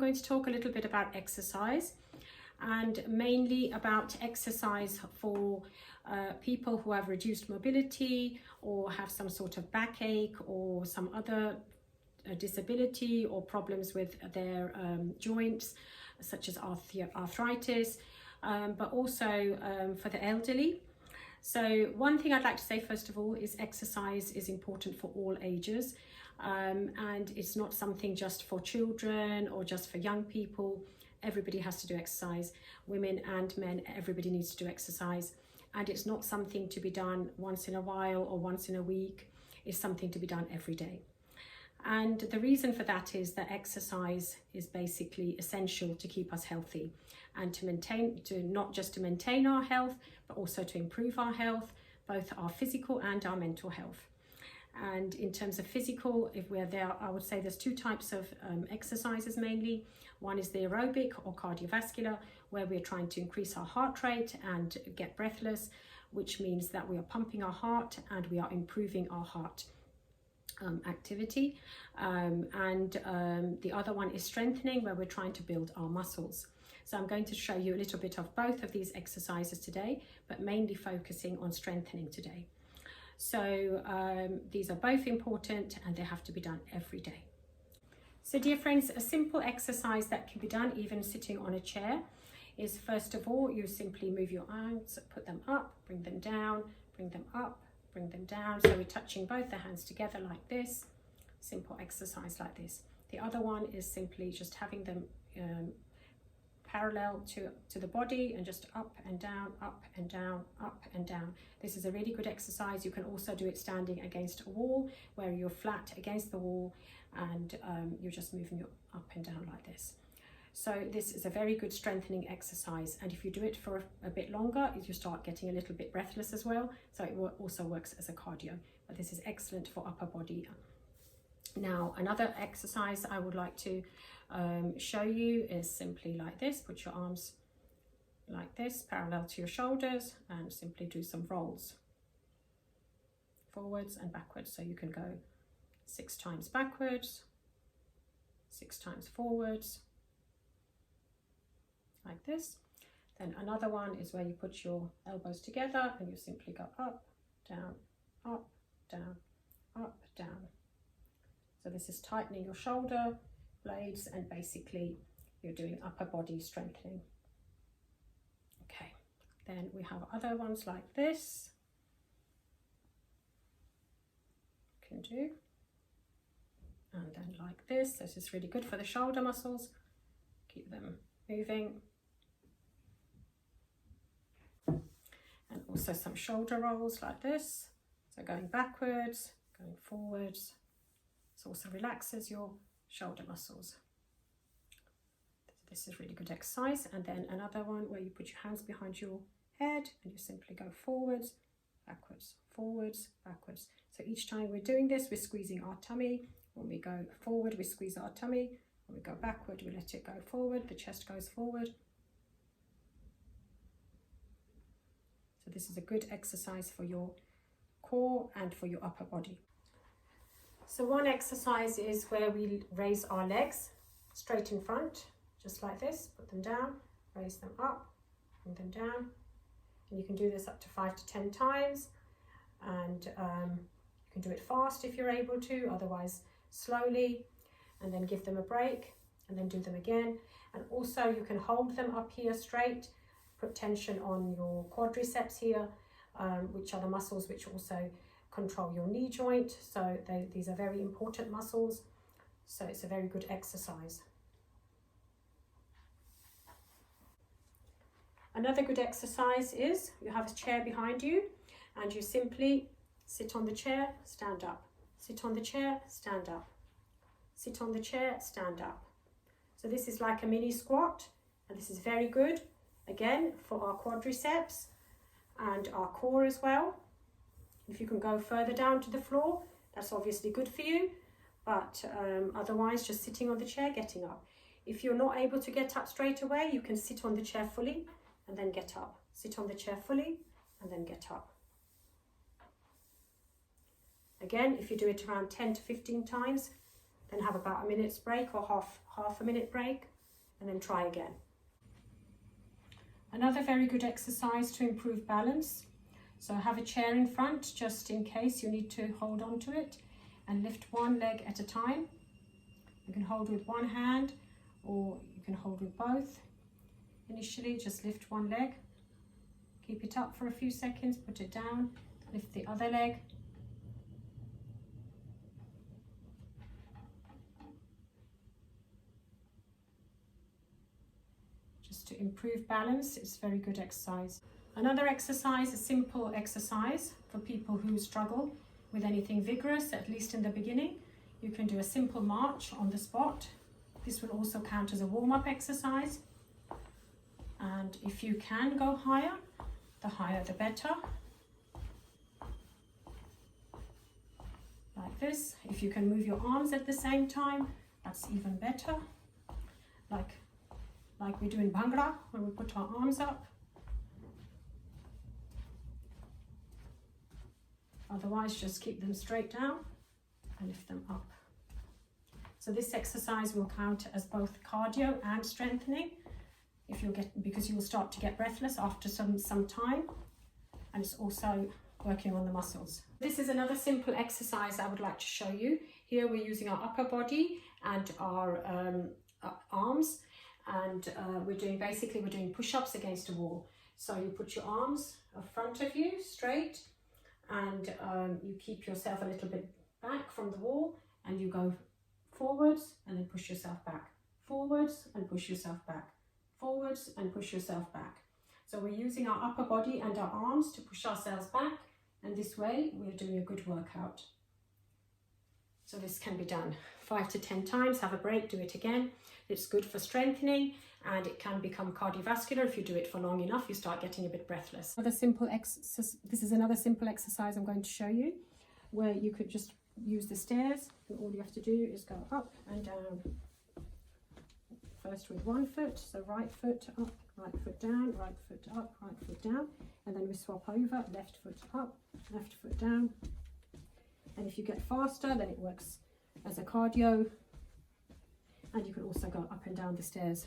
I'm going to talk a little bit about exercise, and mainly about exercise for people who have reduced mobility or have some sort of backache or some other disability or problems with their joints, such as arthritis, but also for the elderly. So one thing I'd like to say first of all is exercise is important for all ages, and it's not something just for children or just for young people. Everybody has to do exercise, women and men, everybody needs to do exercise, and it's not something to be done once in a while or once in a week. It's something to be done every day. And the reason for that is that exercise is basically essential to keep us healthy and not just to maintain our health, but also to improve our health, both our physical and our mental health. And in terms of physical, if we're there, I would say there's two types of exercises mainly. One is the aerobic or cardiovascular, where we're trying to increase our heart rate and get breathless, which means that we are pumping our heart and we are improving our heart activity. The other one is strengthening, where we're trying to build our muscles. So I'm going to show you a little bit of both of these exercises today, but mainly focusing on strengthening today. So these are both important and they have to be done every day. So dear friends, a simple exercise that can be done even sitting on a chair is, first of all, you simply move your arms, put them up, bring them down, bring them up, bring them down. So we're touching both the hands together like this. Simple exercise like this. The other one is simply just having them parallel to the body and just up and down, up and down, up and down. This is a really good exercise. You can also do it standing against a wall, where you're flat against the wall and you're just moving your up and down like this. So this is a very good strengthening exercise, and if you do it for a bit longer, you start getting a little bit breathless as well, so it also works as a cardio, but this is excellent for upper body. Now, another exercise I would like to show you is simply like this. Put your arms like this, parallel to your shoulders, and simply do some rolls forwards and backwards. So you can go 6 times backwards, 6 times forwards, like this. Then another one is where you put your elbows together and you simply go up, down, up, down, up, down. So this is tightening your shoulder blades, and basically you're doing upper body strengthening. Okay, then we have other ones like this. You can do, and then like this. This is really good for the shoulder muscles. Keep them moving. And also some shoulder rolls like this. So going backwards, going forwards. This also relaxes your shoulder muscles. This is really good exercise. And then another one where you put your hands behind your head and you simply go forwards, backwards, forwards, backwards. So each time we're doing this, we're squeezing our tummy. When we go forward, we squeeze our tummy. When we go backward, we let it go forward. The chest goes forward. So this is a good exercise for your core and for your upper body. So one exercise is where we raise our legs straight in front, just like this. Put them down, raise them up, bring them down. And you can do this up to 5 to 10 times. And you can do it fast if you're able to, otherwise slowly, and then give them a break and then do them again. And also you can hold them up here straight, put tension on your quadriceps here, which are the muscles which also control your knee joint. So these are very important muscles. So it's a very good exercise. Another good exercise is you have a chair behind you and you simply sit on the chair, stand up. Sit on the chair, stand up. Sit on the chair, stand up. So this is like a mini squat, and this is very good, again, for our quadriceps and our core as well. If you can go further down to the floor, that's obviously good for you, but otherwise just sitting on the chair, getting up. If you're not able to get up straight away, you can sit on the chair fully and then get up. Sit on the chair fully and then get up. Again, if you do it around 10 to 15 times, then have about a minute's break or half a minute break, and then try again. Another very good exercise to improve balance. So have a chair in front just in case you need to hold on to it, and lift one leg at a time. You can hold with one hand or you can hold with both. Initially just lift one leg, keep it up for a few seconds, put it down, lift the other leg. Just to improve balance, it's very good exercise. Another exercise, a simple exercise for people who struggle with anything vigorous, at least in the beginning. You can do a simple march on the spot. This will also count as a warm-up exercise. And if you can go higher the better. Like this. If you can move your arms at the same time, that's even better. Like we do in Bhangra, when we put our arms up. Otherwise, just keep them straight down and lift them up. So this exercise will count as both cardio and strengthening, because you will start to get breathless after some time, and it's also working on the muscles. This is another simple exercise I would like to show you. Here we're using our upper body and our arms, and we're doing push-ups against a wall. So you put your arms in front of you straight, and you keep yourself a little bit back from the wall, and you go forwards and then push yourself back, forwards and push yourself back, forwards and push yourself back. So we're using our upper body and our arms to push ourselves back, and this way we're doing a good workout. So this can be done 5 to 10 times, have a break, do it again. It's good for strengthening, and it can become cardiovascular. If you do it for long enough, you start getting a bit breathless. This is another simple exercise I'm going to show you, where you could just use the stairs, and all you have to do is go up and down. First with one foot, so right foot up, right foot down, right foot up, right foot down, and then we swap over, left foot up, left foot down. And if you get faster, then it works as a cardio, and you can also go up and down the stairs,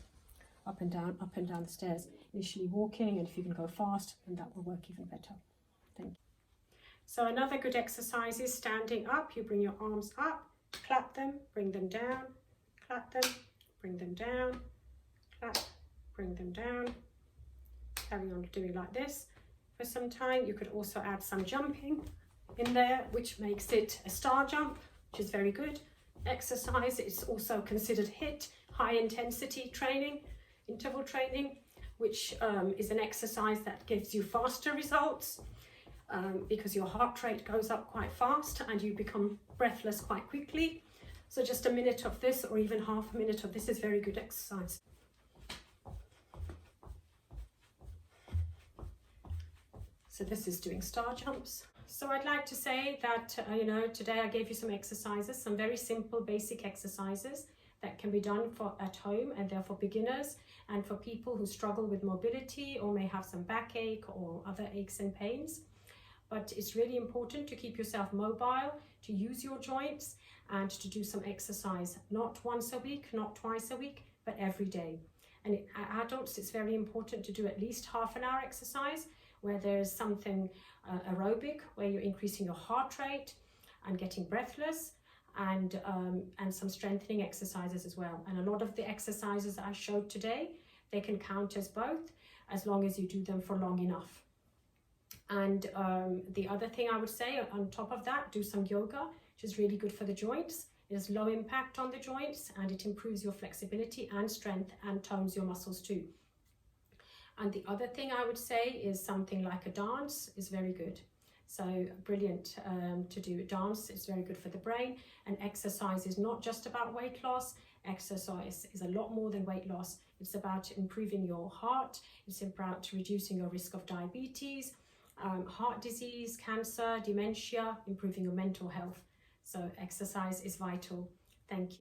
up and down the stairs, initially walking, and if you can go fast, then that will work even better. Thank you. So another good exercise is standing up. You bring your arms up, clap them, bring them down, clap them, bring them down, clap, bring them down. Carry on doing like this for some time. You could also add some jumping in there, which makes it a star jump, which is very good exercise. It's also considered HIIT, high intensity training, interval training, which is an exercise that gives you faster results because your heart rate goes up quite fast and you become breathless quite quickly. So just a minute of this, or even half a minute of this, is very good exercise. So this is doing star jumps. So I'd like to say that, today I gave you some exercises, some very simple basic exercises that can be done at home, and they're for beginners and for people who struggle with mobility or may have some backache or other aches and pains. But it's really important to keep yourself mobile, to use your joints, and to do some exercise, not once a week, not twice a week, but every day. And adults, it's very important to do at least half an hour exercise, where there's something aerobic, where you're increasing your heart rate and getting breathless, and some strengthening exercises as well. And a lot of the exercises I showed today, they can count as both, as long as you do them for long enough. And the other thing I would say on top of that, do some yoga, which is really good for the joints. It has low impact on the joints, and it improves your flexibility and strength and tones your muscles too. And the other thing I would say is something like a dance is very good. So brilliant to do a dance. It's very good for the brain. And exercise is not just about weight loss. Exercise is a lot more than weight loss. It's about improving your heart. It's about reducing your risk of diabetes, heart disease, cancer, dementia, improving your mental health. So exercise is vital. Thank you.